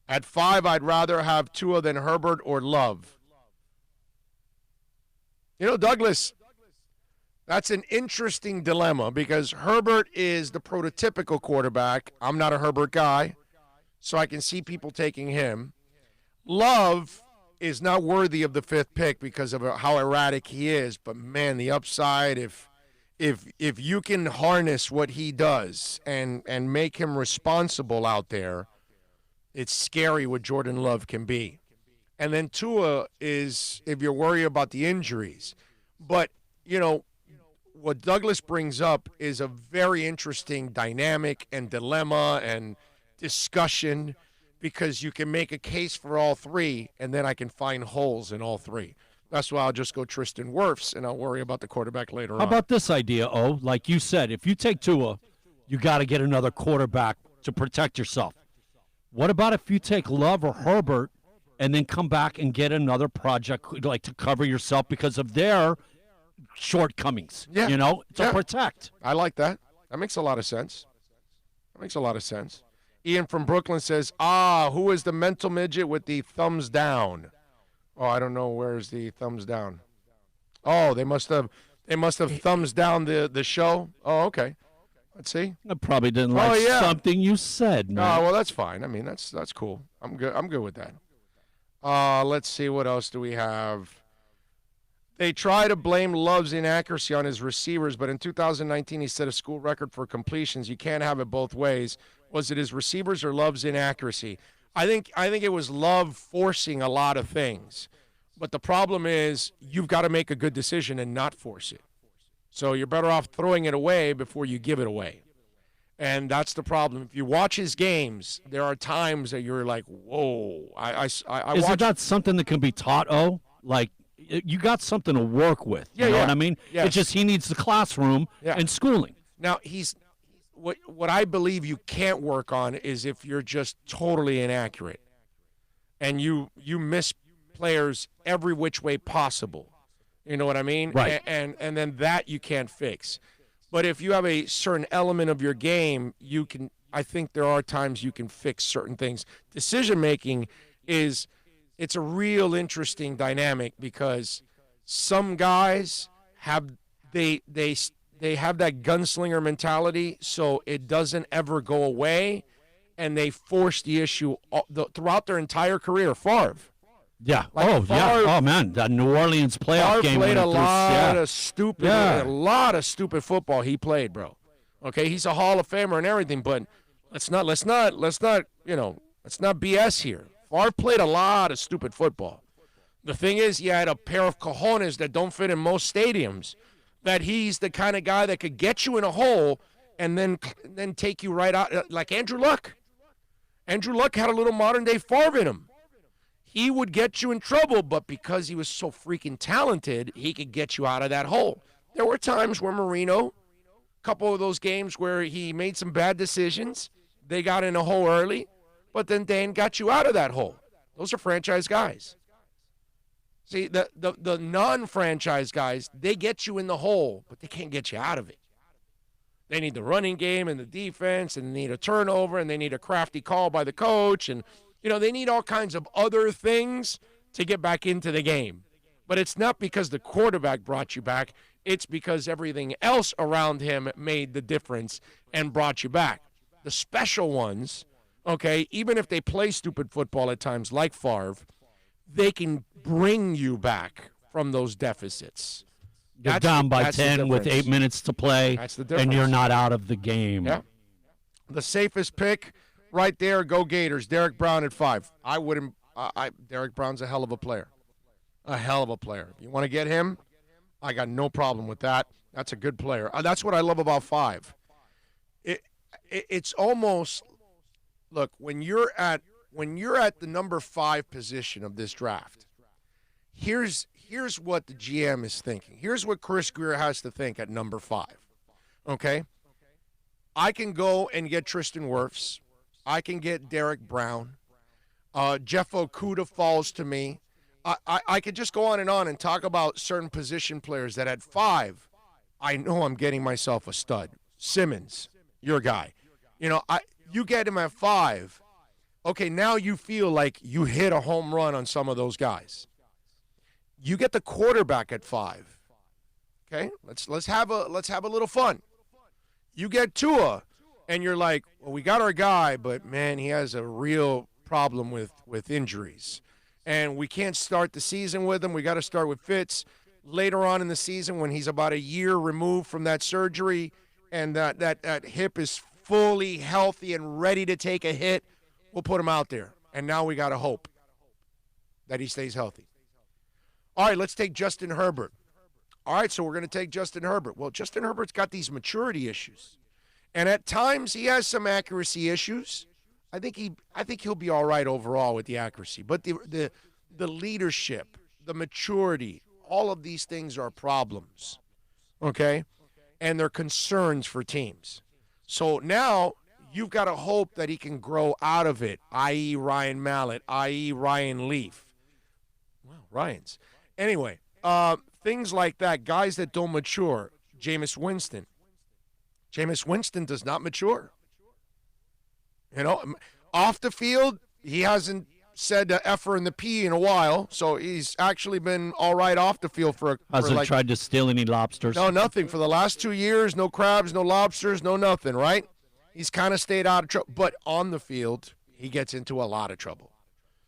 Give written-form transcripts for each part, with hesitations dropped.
At 5, I'd rather have Tua than Herbert or Love. Douglas, that's an interesting dilemma because Herbert is the prototypical quarterback. I'm not a Herbert guy, so I can see people taking him. Love is not worthy of the 5th pick because of how erratic he is, but man, the upside, if you can harness what he does and make him responsible out there, it's scary what Jordan Love can be. And then Tua is if you're worried about the injuries. But, what Douglas brings up is a very interesting dynamic and dilemma and discussion because you can make a case for all 3, and then I can find holes in all 3. That's why I'll just go Tristan Wirfs, and I'll worry about the quarterback later on. How about this idea, Like you said, if you take Tua, you got to get another quarterback to protect yourself. What about if you take Love or Herbert and then come back and get another project like to cover yourself because of their shortcomings? Yeah. To protect. I like that. That makes a lot of sense. Ian from Brooklyn says, who is the mental midget with the thumbs down? Oh, I don't know. Where's the thumbs down? Oh, they must have thumbs down the show. Oh, okay. Let's see. I probably didn't like something you said, man. Oh, well, that's fine. I mean, that's cool. I'm good with that. Let's see. What else do we have? They try to blame Love's inaccuracy on his receivers, but in 2019 he set a school record for completions. You can't have it both ways. Was it his receivers or Love's inaccuracy? I think it was Love forcing a lot of things. But the problem is you've got to make a good decision and not force it. So you're better off throwing it away before you give it away. And that's the problem. If you watch his games, there are times that you're like, whoa. Is it not something that can be taught, Like, you got something to work with. You know what I mean? Yes. It's just he needs the classroom and schooling. Now, what I believe you can't work on is if you're just totally inaccurate and you miss players every which way possible. You know what I mean? Right. And then that you can't fix. But if you have a certain element of your game, I think there are times you can fix certain things. Decision making it's a real interesting dynamic because some guys have they have that gunslinger mentality, so it doesn't ever go away, and they force the issue throughout their entire career. Favre. Yeah. Favre, Oh man, that New Orleans playoff Favre game. Played a lot of stupid football. He played, bro. Okay, he's a Hall of Famer and everything, but let's not BS here. Favre played a lot of stupid football. The thing is, he had a pair of cojones that don't fit in most stadiums. That he's the kind of guy that could get you in a hole and then take you right out, like Andrew Luck. Andrew Luck had a little modern-day Favre in him. He would get you in trouble, but because he was so freaking talented, he could get you out of that hole. There were times where Marino, a couple of those games where he made some bad decisions, they got in a hole early, but then Dan got you out of that hole. Those are franchise guys. See, the non-franchise guys, they get you in the hole, but they can't get you out of it. They need the running game and the defense, and they need a turnover, and they need a crafty call by the coach, and they need all kinds of other things to get back into the game. But it's not because the quarterback brought you back. It's because everything else around him made the difference and brought you back. The special ones, okay, even if they play stupid football at times like Favre, they can bring you back from those deficits. You're down by 10 with 8 minutes to play, That's the difference. and you're not out of the game. Yeah. The safest pick right there, go Gators. Derek Brown at 5. I wouldn't. Derek Brown's a hell of a player. A hell of a player. You want to get him? I got no problem with that. That's a good player. That's what I love about 5. It's almost, look, when you're at the number 5 position of this draft, here's what the GM is thinking. Here's what Chris Grier has to think at number 5. Okay? I can go and get Tristan Wirfs. I can get Derek Brown. Jeff Okudah falls to me. I could just go on and talk about certain position players that at 5, I know I'm getting myself a stud. Simmons, your guy. You get him at 5. Okay, now you feel like you hit a home run on some of those guys. You get the quarterback at 5. Okay, let's have a little fun. You get Tua, and you're like, well, we got our guy, but man, he has a real problem with injuries, and we can't start the season with him. We got to start with Fitz later on in the season when he's about a year removed from that surgery, and that hip is fully healthy and ready to take a hit. We'll put him out there, and now we got to hope that he stays healthy. All right, let's take Justin Herbert. All right, so we're going to take Justin Herbert. Well, Justin Herbert's got these maturity issues, and at times he has some accuracy issues. I think he'll be all right overall with the accuracy, but the leadership, the maturity, all of these things are problems, okay, and they're concerns for teams. So now you've got to hope that he can grow out of it, i.e. Ryan Mallett, i.e. Ryan Leaf. Wow, Ryans. Anyway, things like that, guys that don't mature. Jameis Winston. Jameis Winston does not mature. You know, off the field, he hasn't said the F and the P in a while, so he's actually been all right off the field Hasn't tried to steal any lobsters? No, nothing. For the last 2 years, no crabs, no lobsters, no nothing, right? He's kind of stayed out of trouble. But on the field, he gets into a lot of trouble.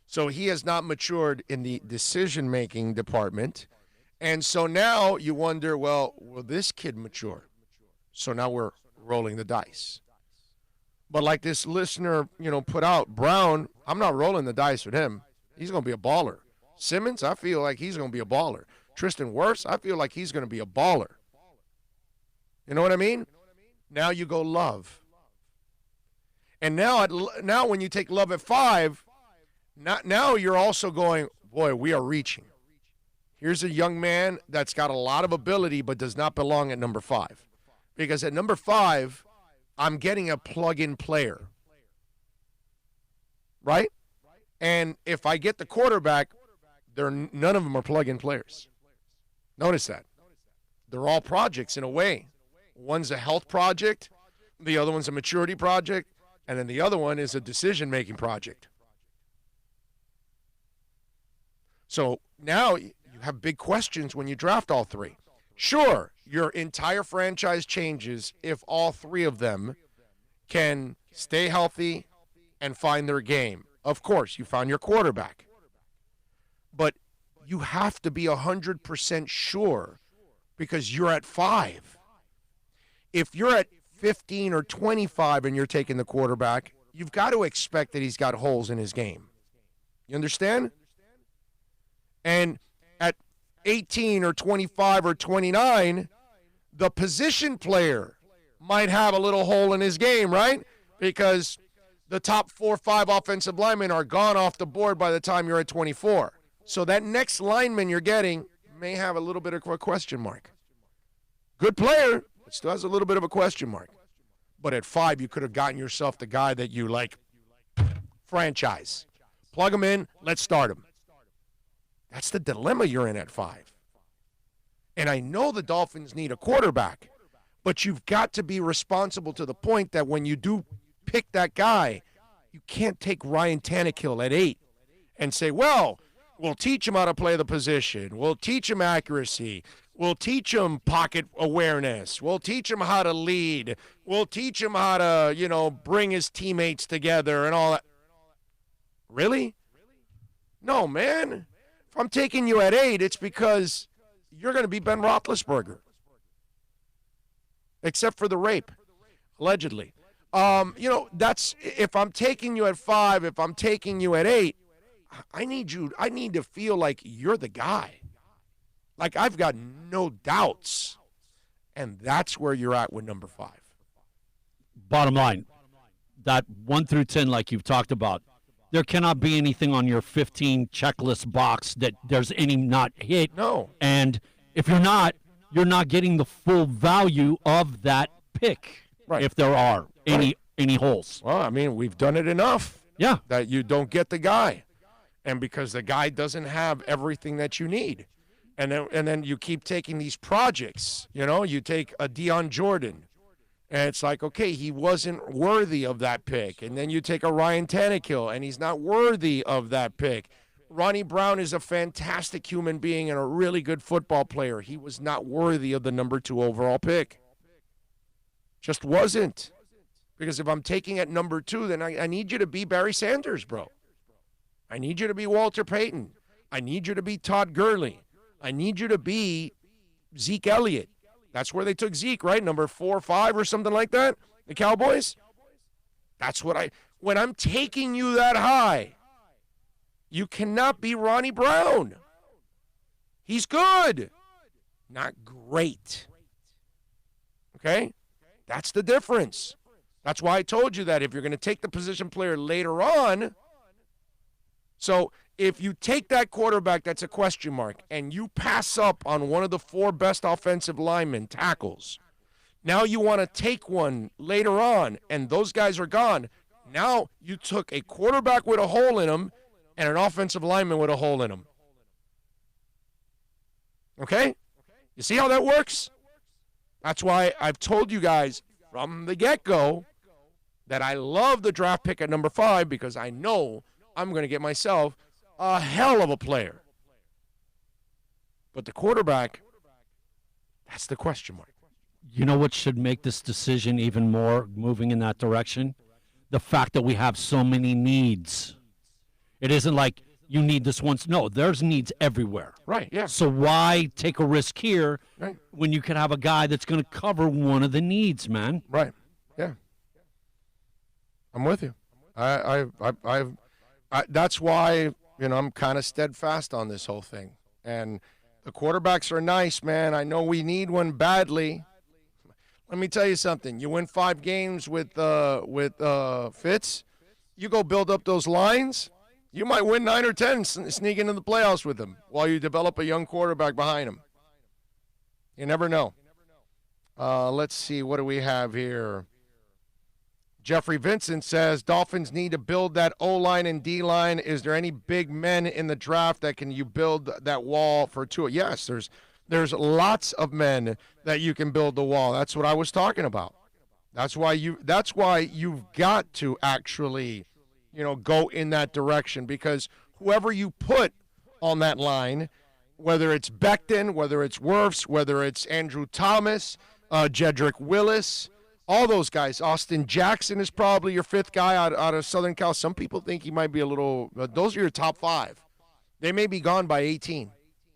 So he has not matured in the decision-making department. And so now you wonder, well, will this kid mature? So now we're rolling the dice. But like this listener, put out, Brown, I'm not rolling the dice with him. He's going to be a baller. Simmons, I feel like he's going to be a baller. Tristan Wirfs, I feel like he's going to be a baller. You know what I mean? Now you go Love. And now when you take Love at 5, now you're also going, boy, we are reaching. Here's a young man that's got a lot of ability but does not belong at number 5. Because at number 5, I'm getting a plug-in player. Right? And if I get the quarterback, none of them are plug-in players. Notice that. They're all projects in a way. One's a health project, the other one's a maturity project, and then the other one is a decision-making project. So now you have big questions when you draft all 3. Sure, your entire franchise changes if all 3 of them can stay healthy and find their game. Of course, you found your quarterback. But you have to be 100% sure because you're at 5. If you're at 15 or 25 and you're taking the quarterback, you've got to expect that he's got holes in his game. You understand? And at 18 or 25 or 29, the position player might have a little hole in his game, right? Because the top 4 or 5 offensive linemen are gone off the board by the time you're at 24. So that next lineman you're getting may have a little bit of a question mark. Good player, but still has a little bit of a question mark. But at 5, you could have gotten yourself the guy that you like. Franchise. Plug him in, let's start him. That's the dilemma you're in at 5. And I know the Dolphins need a quarterback, but you've got to be responsible to the point that when you do pick that guy, you can't take Ryan Tannehill at 8 and say, well, we'll teach him how to play the position. We'll teach him accuracy. We'll teach him pocket awareness. We'll teach him how to lead. We'll teach him how to, bring his teammates together and all that. Really? No, man. If I'm taking you at 8, it's because you're going to be Ben Roethlisberger. Except for the rape, allegedly. That's if I'm taking you at 5, if I'm taking you at 8, I need to feel like you're the guy. Like I've got no doubts. And that's where you're at with number 5. Bottom line, that 1 through 10, like you've talked about, there cannot be anything on your 15 checklist box that there's any not hit. No. And if you're not getting the full value of that pick. Right. If there are any holes. Well, I mean, we've done it enough. Yeah. That you don't get the guy. And because the guy doesn't have everything that you need. And then you keep taking these projects. You take a Deion Jordan. And it's like, okay, he wasn't worthy of that pick. And then you take a Ryan Tannehill, and he's not worthy of that pick. Ronnie Brown is a fantastic human being and a really good football player. He was not worthy of the number 2 overall pick. Just wasn't. Because if I'm taking at number 2, then I need you to be Barry Sanders, bro. I need you to be Walter Payton. I need you to be Todd Gurley. I need you to be Zeke Elliott. That's where they took Zeke, right? Number 4 or 5 or something like that. The Cowboys. That's what when I'm taking you that high, you cannot be Ronnie Brown. He's good, not great. Okay? That's the difference. That's why I told you that if you're going to take the position player later on, so if you take that quarterback that's a question mark and you pass up on one of the 4 best offensive linemen tackles, now you want to take one later on and those guys are gone. Now you took a quarterback with a hole in him and an offensive lineman with a hole in him. Okay? You see how that works? That's why I've told you guys from the get-go that I love the draft pick at number 5 because I know I'm going to get myself a hell of a player. But the quarterback, that's the question mark. You know what should make this decision even more moving in that direction? The fact that we have so many needs. It isn't like you need this once. No, there's needs everywhere. Right, yeah. So why take a risk here right. when you can have a guy that's going to cover one of the needs, man? Right, yeah. I'm with you. That's why, I'm kind of steadfast on this whole thing. And the quarterbacks are nice, man. I know we need one badly. Let me tell you something. You win 5 games with Fitz, you go build up those lines, you might win 9 or 10 sneak into the playoffs with him while you develop a young quarterback behind him. You never know. Let's see. What do we have here? Jeffrey Vincent says, Dolphins need to build that O-line and D-line. Is there any big men in the draft that can you build that wall for Tua? Yes, there's lots of men that you can build the wall. That's what I was talking about. That's why you've got to actually, go in that direction, because whoever you put on that line, whether it's Becton, whether it's Wirfs, whether it's Andrew Thomas, Jedrick Willis, all those guys. Austin Jackson is probably your 5th guy out of Southern Cal. Some people think he might be a little – those are your top 5. They may be gone by 18.